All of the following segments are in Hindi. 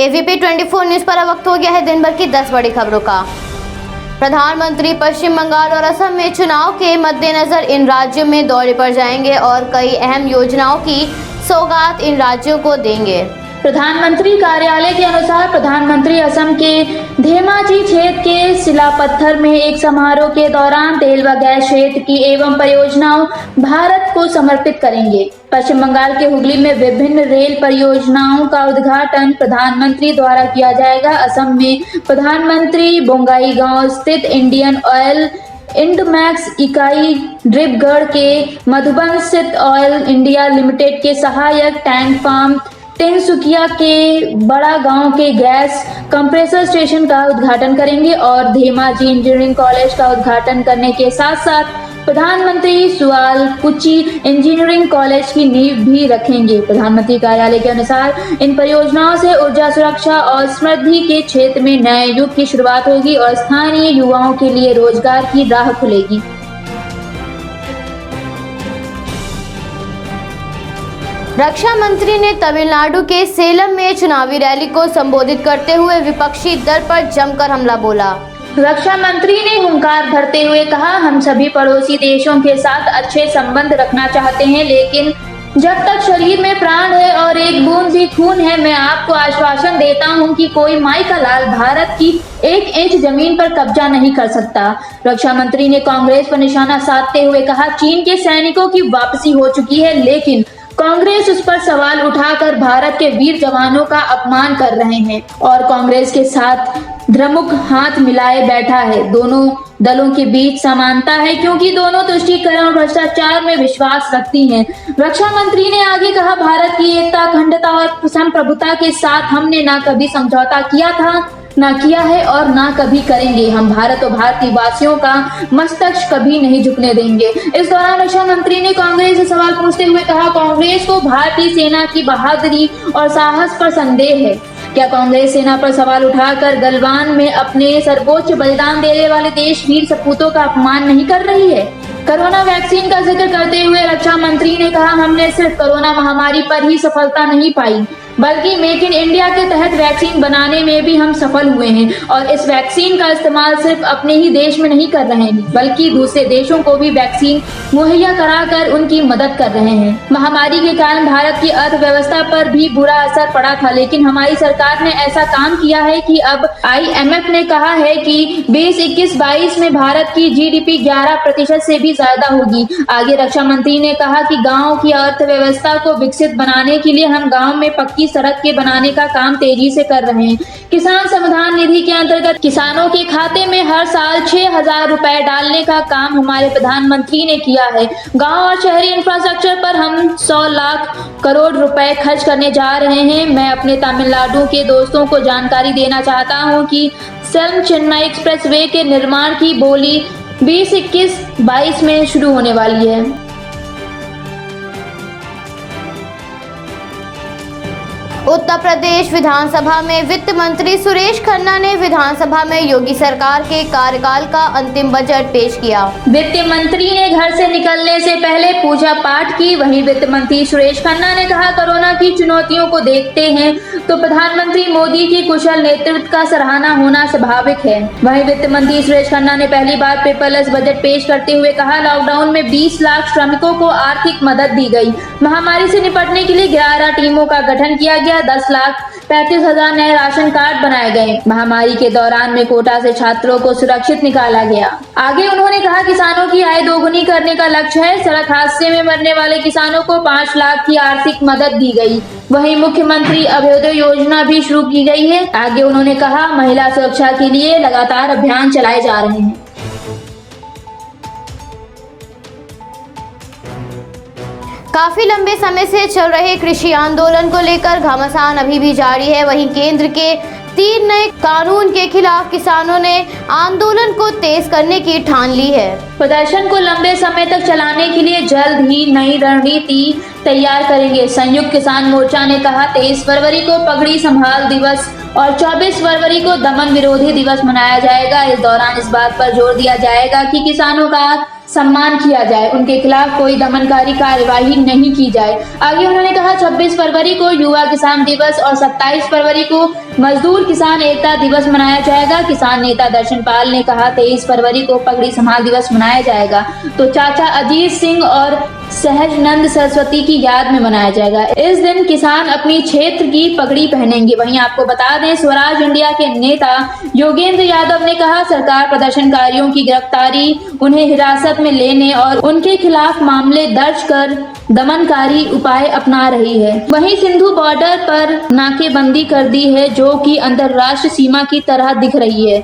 AVP 24 न्यूज पर अब वक्त हो गया है दिन भर की 10 बड़ी खबरों का। प्रधानमंत्री पश्चिम बंगाल और असम में चुनाव के मद्देनजर इन राज्यों में दौरे पर जाएंगे और कई अहम योजनाओं की सौगात इन राज्यों को देंगे। प्रधानमंत्री कार्यालय के अनुसार प्रधानमंत्री असम के धेमाजी क्षेत्र के शिलापत्थर में एक समारोह के दौरान तेल व गैस क्षेत्र की एवं परियोजनाओं भारत को समर्पित करेंगे। पश्चिम बंगाल के हुगली में विभिन्न रेल परियोजनाओं का उद्घाटन प्रधानमंत्री द्वारा किया जाएगा। असम में प्रधानमंत्री बोंगाईगांव स्थित इंडियन ऑयल इंडमैक्स इकाई डिब्रूगढ़ के मधुबन स्थित ऑयल इंडिया लिमिटेड के सहायक टैंक फार्म तिनसुकिया के बड़ा गांव के गैस कंप्रेसर स्टेशन का उद्घाटन करेंगे और धेमाजी इंजीनियरिंग कॉलेज का उद्घाटन करने के साथ साथ प्रधानमंत्री सुआलकुची इंजीनियरिंग कॉलेज की नींव भी रखेंगे। प्रधानमंत्री कार्यालय के अनुसार इन परियोजनाओं से ऊर्जा सुरक्षा और समृद्धि के क्षेत्र में नए युग की शुरुआत होगी और स्थानीय युवाओं के लिए रोजगार की राह खुलेगी। रक्षा मंत्री ने तमिलनाडु के सेलम में चुनावी रैली को संबोधित करते हुए विपक्षी दल पर जमकर हमला बोला। रक्षा मंत्री ने हुंकार भरते हुए कहा, हम सभी पड़ोसी देशों के साथ अच्छे संबंध रखना चाहते हैं, लेकिन जब तक शरीर में प्राण है और एक बूंद भी खून है, मैं आपको आश्वासन देता हूं कि कोई माई का लाल भारत की 1 इंच जमीन पर कब्जा नहीं कर सकता। रक्षा मंत्री ने कांग्रेस पर निशाना साधते हुए कहा, चीन के सैनिकों की वापसी हो चुकी है, लेकिन कांग्रेस उस पर सवाल उठाकर भारत के वीर जवानों का अपमान कर रहे हैं और कांग्रेस के साथ द्रमुक हाथ मिलाए बैठा है। दोनों दलों के बीच समानता है क्योंकि दोनों तुष्टीकरण और भ्रष्टाचार में विश्वास रखती हैं। रक्षा मंत्री ने आगे कहा, भारत की एकता, अखंडता और संप्रभुता के साथ हमने ना कभी समझौता किया था, ना किया है और ना कभी करेंगे। हम भारत और भारतीय वासियों का मस्तक कभी नहीं झुकने देंगे। इस दौरान रक्षा मंत्री ने कांग्रेस से सवाल पूछते हुए कहा, कांग्रेस को भारतीय सेना की बहादुरी और साहस पर संदेह है। क्या कांग्रेस सेना पर सवाल उठाकर गलवान में अपने सर्वोच्च बलिदान देने वाले देश वीर सपूतों का अपमान नहीं कर रही है? कोरोना वैक्सीन का जिक्र करते हुए रक्षा मंत्री ने कहा, हमने सिर्फ कोरोना महामारी पर ही सफलता नहीं पाई, बल्कि मेक इन इंडिया के तहत वैक्सीन बनाने में भी हम सफल हुए हैं और इस वैक्सीन का इस्तेमाल सिर्फ अपने ही देश में नहीं कर रहे हैं, बल्कि दूसरे देशों को भी वैक्सीन मुहैया कराकर उनकी मदद कर रहे हैं। महामारी के कारण भारत की अर्थव्यवस्था पर भी बुरा असर पड़ा था, लेकिन हमारी सरकार ने ऐसा काम किया है कि अब IMF ने कहा है कि 2021-22 में भारत की GDP 11% से भी ज्यादा होगी। आगे रक्षा मंत्री ने कहा कि गाँव की अर्थव्यवस्था को विकसित बनाने के लिए हम गाँव में पक्की सड़क के बनाने का काम तेजी से कर रहे हैं। किसान समाधान निधि के अंतर्गत किसानों के खाते में हर साल 6,000 रुपए डालने का काम हमारे प्रधानमंत्री ने किया है। गांव और शहरी इंफ्रास्ट्रक्चर पर हम 100 लाख करोड़ रुपए खर्च करने जा रहे हैं। मैं अपने तमिलनाडु के दोस्तों को जानकारी देना चाहता हूं कि सेलम चेन्नई एक्सप्रेस वे के निर्माण की बोली 2021-22 में शुरू होने वाली है। उत्तर प्रदेश विधानसभा में वित्त मंत्री सुरेश खन्ना ने विधानसभा में योगी सरकार के कार्यकाल का अंतिम बजट पेश किया। वित्त मंत्री ने घर से निकलने से पहले पूजा पाठ की। वहीं वित्त मंत्री सुरेश खन्ना ने कहा, कोरोना की चुनौतियों को देखते हैं तो प्रधानमंत्री मोदी की कुशल नेतृत्व का सराहना होना स्वाभाविक है। वहीं वित्त मंत्री सुरेश खन्ना ने पहली बार पेपरलेस बजट पेश करते हुए कहा, लॉकडाउन में 20 लाख श्रमिकों को आर्थिक मदद दी गई। महामारी से निपटने के लिए 11 टीमों का गठन किया गया। 10,35,000 नए राशन कार्ड बनाए गए। महामारी के दौरान में कोटा से छात्रों को सुरक्षित निकाला गया। आगे उन्होंने कहा, किसानों की आय दोगुनी करने का लक्ष्य है। सड़क हादसे में मरने वाले किसानों को 5 लाख की आर्थिक मदद दी गई। वहीं मुख्यमंत्री अभ्युदय योजना भी शुरू की गई है। आगे उन्होंने कहा, महिला सुरक्षा के लिए लगातार अभियान चलाए जा रहे हैं। काफी लंबे समय से चल रहे कृषि आंदोलन को लेकर घमासान अभी भी जारी है। वहीं केंद्र के 3 नए कानून के खिलाफ किसानों ने आंदोलन को तेज करने की ठान ली है। प्रदर्शन को लंबे समय तक चलाने के लिए जल्द ही नई रणनीति तैयार करेंगे। संयुक्त किसान मोर्चा ने कहा 23 फरवरी को पगड़ी संभाल दिवस और 24 फरवरी को दमन विरोधी दिवस मनाया जाएगा। इस दौरान इस बात पर जोर दिया जाएगा कि किसानों का सम्मान किया जाए, उनके खिलाफ कोई दमनकारी कार्यवाही नहीं की जाए। आगे उन्होंने कहा 26 फरवरी को युवा किसान दिवस और 27 फरवरी को मजदूर किसान एकता दिवस मनाया जाएगा। किसान नेता दर्शन पाल ने कहा 23 फरवरी को पगड़ी संभाल दिवस मनाया जाएगा तो चाचा अजीत सिंह और सहजनंद सरस्वती की याद में मनाया जाएगा। इस दिन किसान अपनी क्षेत्र की पगड़ी पहनेंगे। वहीं आपको बता दें, स्वराज इंडिया के नेता योगेंद्र यादव ने कहा सरकार प्रदर्शनकारियों की गिरफ्तारी, उन्हें हिरासत में लेने और उनके खिलाफ मामले दर्ज कर दमनकारी उपाय अपना रही है। वहीं सिंधु बॉर्डर पर नाकेबंदी कर दी है जो कि अंतर्राष्ट्रीय सीमा की तरह दिख रही है।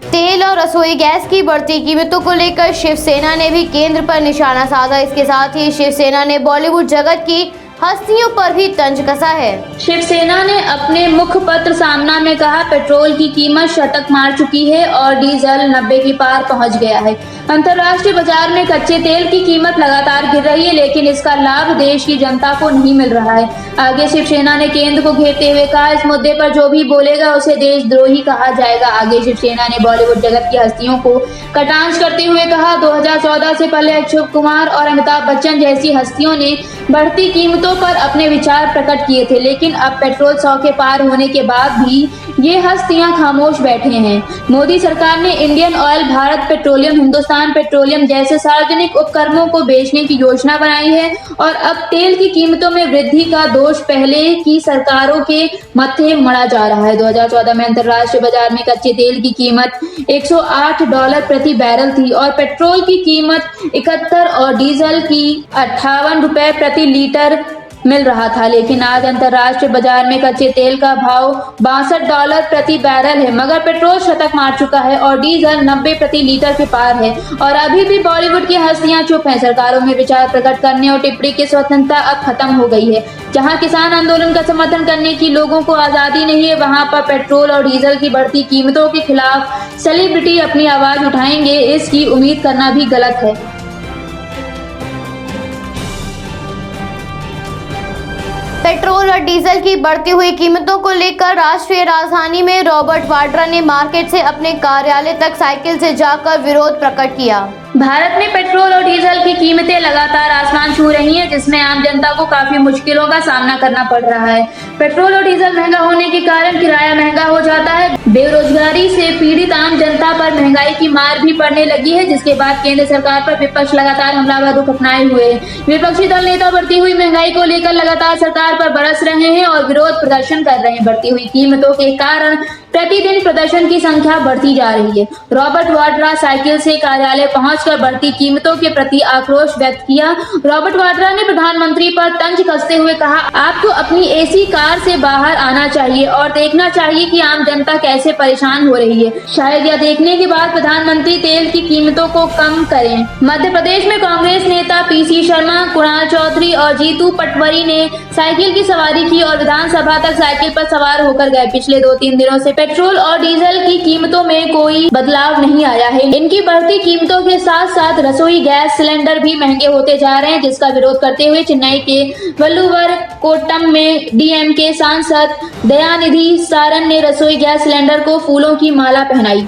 तेल और रसोई गैस की बढ़ती कीमतों को लेकर शिवसेना ने भी केंद्र पर निशाना साधा। इसके साथ ही शिवसेना ने बॉलीवुड जगत की हस्तियों पर भी तंज कसा है। शिवसेना ने अपने मुखपत्र सामना में कहा पेट्रोल की कीमत शतक मार चुकी है और डीजल 90 की पार पहुंच गया है। अंतर्राष्ट्रीय बाजार में कच्चे तेल की कीमत लगातार गिर रही है, लेकिन इसका लाभ देश की जनता को नहीं मिल रहा है। आगे शिवसेना ने केंद्र को घेरते हुए कहा इस मुद्दे पर जो भी बोलेगा उसे देशद्रोही कहा जाएगा। आगे शिवसेना ने बॉलीवुड जगत की हस्तियों को कटाक्ष करते हुए कहा 2014 से पहले अक्षय कुमार और अमिताभ बच्चन जैसी हस्तियों ने बढ़ती कीमतों पर अपने विचार प्रकट किए थे, लेकिन अब पेट्रोल 100 के पार होने के बाद भी ये हस्तियां खामोश बैठे हैं। मोदी सरकार ने Indian oil, Bharat petroleum, Hindustan petroleum जैसे सार्वजनिक उपक्रमों को बेचने की योजना बनाई है और अब तेल की कीमतों में वृद्धि का दोष पहले की सरकारों के मत्थे मढ़ा जा रहा है। 2014 में अंतर्राष्ट्रीय बाजार में कच्चे तेल की कीमत $108 प्रति बैरल थी और पेट्रोल की कीमत 71 और डीजल की 58 रुपए प्रति लीटर मिल रहा था, लेकिन आज अंतर्राष्ट्रीय बाजार में कच्चे तेल का भाव $62 प्रति बैरल है, मगर पेट्रोल शतक मार चुका है और डीजल 90 प्रति लीटर के पार है। और अभी भी बॉलीवुड की हस्तियां चुप हैं। सरकारों में विचार प्रकट करने और टिप्पणी की स्वतंत्रता अब खत्म हो गई है। जहां किसान आंदोलन का समर्थन करने की लोगों को आजादी नहीं है, वहां पर पेट्रोल और डीजल की बढ़ती कीमतों के खिलाफ सेलिब्रिटी अपनी आवाज उठाएंगे, इसकी उम्मीद करना भी गलत है। पेट्रोल और डीजल की बढ़ती हुई कीमतों को लेकर राष्ट्रीय राजधानी में रॉबर्ट वाड्रा ने मार्केट से अपने कार्यालय तक साइकिल से जाकर विरोध प्रकट किया। भारत में पेट्रोल और डीजल की कीमतें लगातार आसमान छू रही हैं, जिसमें आम जनता को काफी मुश्किलों का सामना करना पड़ रहा है। पेट्रोल और डीजल महंगा होने के कारण किराया महंगा हो जाता है। बेरोजगारी से पीड़ित आम जनता पर महंगाई की मार भी पड़ने लगी है, जिसके बाद केंद्र सरकार पर विपक्ष लगातार हमलावर रुख अपनाए हुए है। विपक्षी दल नेता बढ़ती हुई महंगाई को लेकर लगातार सरकार पर बरस रहे हैं और विरोध प्रदर्शन कर रहे हैं। बढ़ती हुई कीमतों के कारण प्रतिदिन प्रदर्शन की संख्या बढ़ती जा रही है। रॉबर्ट वाड्रा साइकिल से कार्यालय पहुंचकर बढ़ती कीमतों के प्रति आक्रोश व्यक्त किया। रॉबर्ट वाड्रा ने प्रधानमंत्री पर तंज कसते हुए कहा आपको अपनी एसी कार से बाहर आना चाहिए और देखना चाहिए कि आम जनता कैसे परेशान हो रही है। शायद यह देखने के बाद प्रधानमंत्री तेल की कीमतों को कम करें। मध्य प्रदेश में कांग्रेस नेता पीसी शर्मा, कुणाल चौधरी और जीतू पटवारी ने साइकिल की सवारी की और विधानसभा तक साइकिल पर सवार होकर गए। पिछले 2-3 दिनों से पेट्रोल और डीजल की कीमतों में कोई बदलाव नहीं आया है। इनकी बढ़ती कीमतों के साथ साथ रसोई गैस सिलेंडर भी महंगे होते जा रहे हैं, जिसका विरोध करते हुए चेन्नई के वल्लुवर कोट्टम में डीएमके सांसद दयानिधि सारन ने रसोई गैस सिलेंडर को फूलों की माला पहनाई।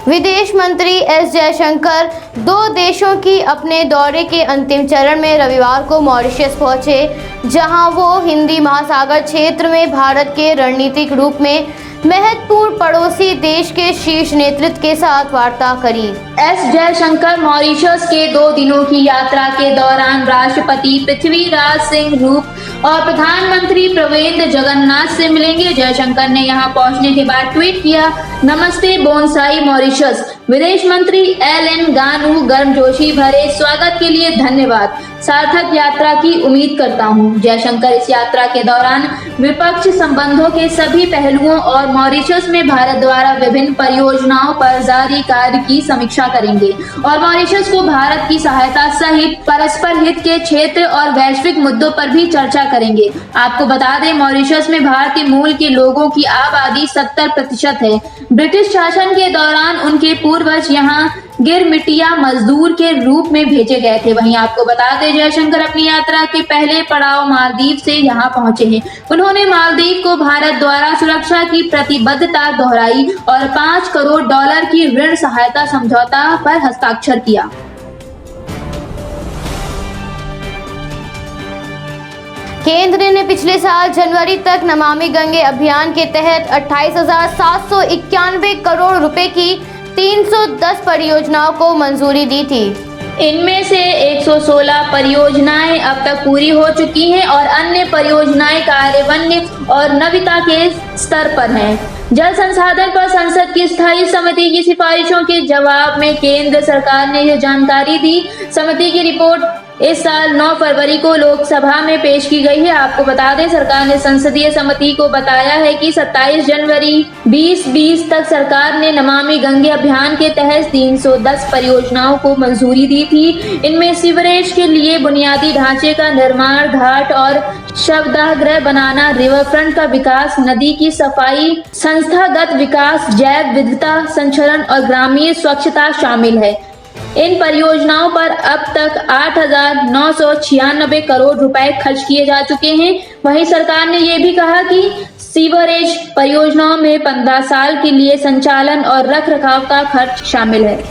विदेश मंत्री एस जयशंकर 2 देशों की अपने दौरे के अंतिम चरण में रविवार को मॉरिशस पहुंचे, जहां वो हिंदी महासागर क्षेत्र में भारत के रणनीतिक रूप में महत्वपूर्ण पड़ोसी देश के शीर्ष नेतृत्व के साथ वार्ता करी। एस जयशंकर मॉरिशस के 2 दिनों की यात्रा के दौरान राष्ट्रपति पृथ्वीराज सिंह रूप और प्रधानमंत्री प्रविंद जगन्नाथ से मिलेंगे। जयशंकर ने यहां पहुंचने के बाद ट्वीट किया, नमस्ते बोनसाई मॉरिशस, विदेश मंत्री एल.एन. गानू गर्मजोशी भरे स्वागत के लिए धन्यवाद। सार्थक यात्रा की उम्मीद करता हूं। जयशंकर इस यात्रा के दौरान विपक्ष संबंधों के सभी पहलुओं और मॉरिशस में भारत द्वारा विभिन्न परियोजनाओं पर जारी कार्य की समीक्षा करेंगे और मॉरिशस को भारत की सहायता सहित परस्पर हित के क्षेत्र और वैश्विक मुद्दों पर भी चर्चा करेंगे। आपको बता दें, मॉरिशस में भारतीय मूल के लोगों की आबादी 70% है। ब्रिटिश शासन के दौरान उनके पूर्वज यहाँ गिरमिटिया मजदूर के रूप में भेजे गए थे। वहीं आपको बता दें, जयशंकर अपनी यात्रा के पहले पड़ाव मालदीव से यहाँ पहुंचे हैं। उन्होंने मालदीव को भारत द्वारा सुरक्षा की प्रतिबद्धता दोहराई और $5 करोड़ की ऋण सहायता समझौता पर हस्ताक्षर किया। केंद्र ने पिछले साल जनवरी तक नमामि गंगे अभियान के तहत 28,791 करोड़ रुपए की 310 परियोजनाओं को मंजूरी दी थी। इनमें से 116 परियोजनाएं अब तक पूरी हो चुकी हैं और अन्य परियोजनाएं कार्यान्वित और नवीनता के स्तर पर हैं। जल संसाधन पर संसद की स्थायी समिति की सिफारिशों के जवाब में केंद्र सरकार ने यह जानकारी दी। समिति की रिपोर्ट इस साल 9 फरवरी को लोकसभा में पेश की गई है। आपको बता दें, सरकार ने संसदीय समिति को बताया है कि 27 जनवरी 2020 तक सरकार ने नमामि गंगे अभियान के तहत 310 परियोजनाओं को मंजूरी दी थी। इनमें सीवरेज के लिए बुनियादी ढांचे का निर्माण, घाट और शवदाह बनाना, रिवर फ्रंट का विकास, नदी की सफाई, संस्थागत विकास, जैव विविधता संरक्षण और ग्रामीण स्वच्छता शामिल है। इन परियोजनाओं पर अब तक 8,996 करोड़ रुपए खर्च किए जा चुके हैं। वहीं सरकार ने यह भी कहा कि सीवरेज परियोजनाओं में 15 साल के लिए संचालन और रखरखाव का खर्च शामिल है।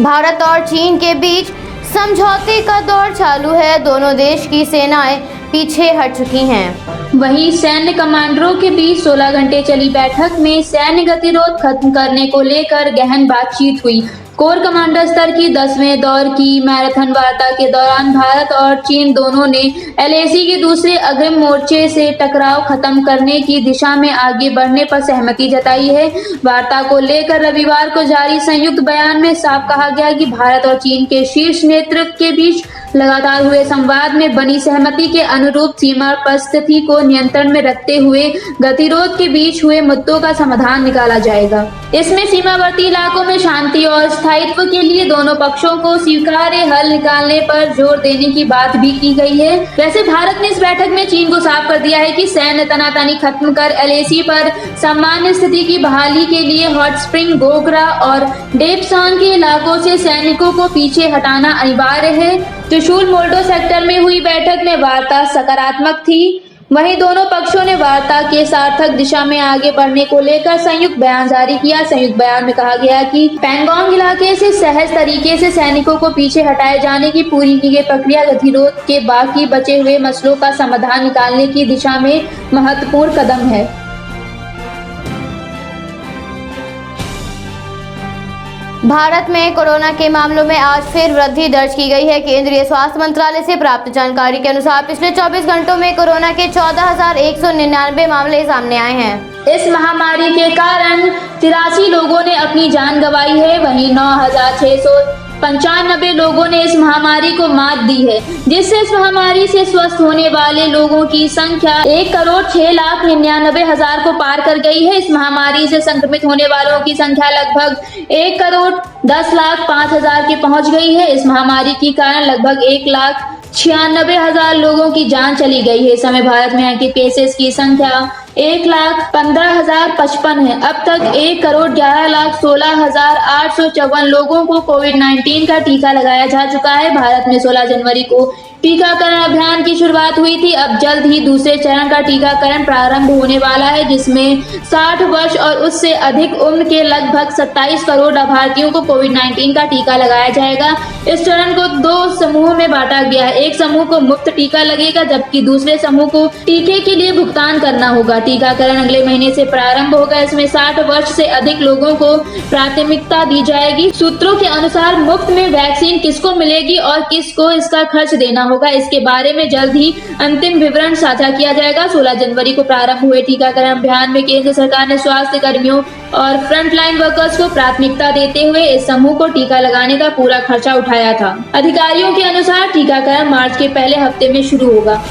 भारत और चीन के बीच समझौते का दौर चालू है। दोनों देश की सेनाएं पीछे हट चुकी हैं। वहीं सैन्य कमांडरों के बीच 16 घंटे चली बैठक में सैन्य गतिरोध खत्म करने को लेकर गहन बातचीत हुई। कोर कमांडर स्तर की 10वें दौर की मैराथन वार्ता के दौरान भारत और चीन दोनों ने एलएसी के दूसरे अग्रिम मोर्चे से टकराव खत्म करने की दिशा में आगे बढ़ने पर सहमति जताई है। वार्ता को लेकर रविवार को जारी संयुक्त बयान में साफ कहा गया कि भारत और चीन के शीर्ष नेतृत्व के बीच लगातार हुए संवाद में बनी सहमति के अनुरूप सीमा पर स्थिति को नियंत्रण में रखते हुए गतिरोध के बीच हुए मुद्दों का समाधान निकाला जाएगा। इसमें सीमावर्ती इलाकों में शांति और स्थायित्व के लिए दोनों पक्षों को स्वीकार्य हल निकालने पर जोर देने की बात भी की गई है। वैसे भारत ने इस बैठक में चीन को साफ कर दिया है कि सैन्य तनातनी खत्म कर एलएसी पर सामान्य स्थिति की बहाली के लिए हॉट स्प्रिंग, गोगरा और डेप्सांग के इलाकों से सैनिकों को पीछे हटाना अनिवार्य है। त्रिशूल मोल्डो सेक्टर में हुई बैठक में वार्ता सकारात्मक थी। वहीं दोनों पक्षों ने वार्ता के सार्थक दिशा में आगे बढ़ने को लेकर संयुक्त बयान जारी किया। संयुक्त बयान में कहा गया कि पैंगोंग इलाके से सहज तरीके से सैनिकों को पीछे हटाए जाने की पूरी की गई प्रक्रिया गतिरोध के बाकी बचे हुए मसलों का समाधान निकालने की दिशा में महत्वपूर्ण कदम है। भारत में कोरोना के मामलों में आज फिर वृद्धि दर्ज की गई है। केंद्रीय स्वास्थ्य मंत्रालय से प्राप्त जानकारी के अनुसार पिछले 24 घंटों में कोरोना के 14,199 मामले सामने आए हैं। इस महामारी के कारण 83 लोगों ने अपनी जान गंवाई है। वहीं 9,695 लोगों ने इस महामारी को मात दी है, जिससे इस महामारी से स्वस्थ होने वाले लोगों की संख्या 1,06,99,000 को पार कर गई है। इस महामारी से संक्रमित होने वालों की संख्या लगभग 1,10,05,000 के पहुंच गई है। इस महामारी के कारण लगभग 1,96,000 लोगों की जान चली गई है। इस समय भारत में एक्टिव केसेस की संख्या 1,15,055 है। अब तक 1,11,16,854 लोगों को कोविड-19 का टीका लगाया जा चुका है। भारत में 16 जनवरी को टीकाकरण अभियान की शुरुआत हुई थी। अब जल्द ही दूसरे चरण का टीकाकरण प्रारंभ होने वाला है, जिसमें 60 वर्ष और उससे अधिक उम्र के लगभग 27 करोड़ लाभार्थियों को कोविड-19 का टीका लगाया जाएगा। इस चरण को 2 समूह में बांटा गया है। एक समूह को मुफ्त टीका लगेगा, जबकि दूसरे समूह को टीके के लिए भुगतान करना होगा। टीकाकरण अगले महीने से प्रारंभ होगा। इसमें 60 वर्ष से अधिक लोगों को प्राथमिकता दी जाएगी। सूत्रों के अनुसार मुफ्त में वैक्सीन किसको मिलेगी और किसको इसका खर्च देना होगा। इसके बारे में जल्द ही अंतिम विवरण साझा किया जाएगा। 16 जनवरी को प्रारंभ हुए टीकाकरण अभियान में केंद्र सरकार ने स्वास्थ्य कर्मियों और फ्रंटलाइन वर्कर्स को प्राथमिकता देते हुए इस समूह को टीका लगाने का पूरा खर्चा उठाया था। अधिकारियों के अनुसार टीकाकरण मार्च के पहले हफ्ते में शुरू होगा।